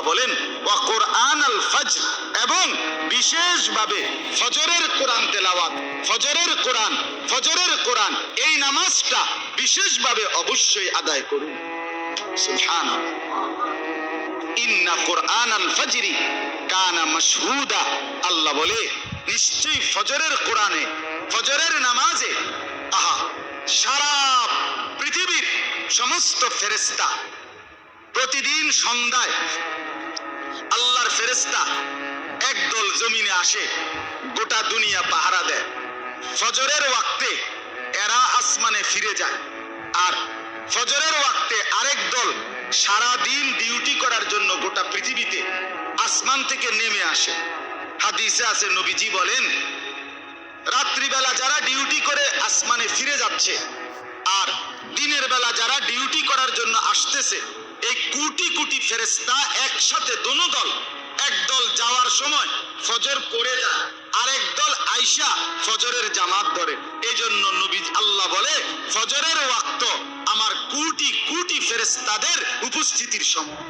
বলেন ওয়া কুরআনাল ফজর, এবং বিশেষভাবে ফজরের কোরআন তেলাওয়াত, ফজরের কোরআন এই নামাজটা বিশেষভাবে অবশ্যই আদায় করুন। সুবহানাল্লাহ। ইন্না কুরআনাল ফজরি কানা মাশহুদা, আল্লাহ বলে নিশ্চয়ই ফজরের কোরআনে, ফজরের নামাজে সারা পৃথিবীর সমস্ত ফেরেশতা প্রতিদিন সন্ধ্যায় আল্লাহর ফেরেশতা একদল জমিনে আসে, গোটা দুনিয়া পাহারা দেয়। ফজরের ওয়াক্তে এরা আসমানে ফিরে যায়, আর ফজরের ওয়াক্তে আরেক দল সারা দিন ডিউটি করার জন্য গোটা পৃথিবীতে আসমান থেকে নেমে আসে। হাদিসে আছে, নবীজি বলেন রাত্রিবেলা যারা ডিউটি করে আসমানে ফিরে যাচ্ছে, আর দিনের বেলা যারা ডিউটি করার জন্য আসতেছে, এই কোটি কোটি ফেরেশতা একসাথে দোনো দল, একদল যাওয়ার সময় ফজর পড়ে যায়, আরেক দল আইসা ফজরের জামাত ধরে। এই জন্য নবী আল্লাহ বলে ফজরের ওয়াক্ত আমার কোটি কোটি ফেরেশতাদের উপস্থিতির সময়।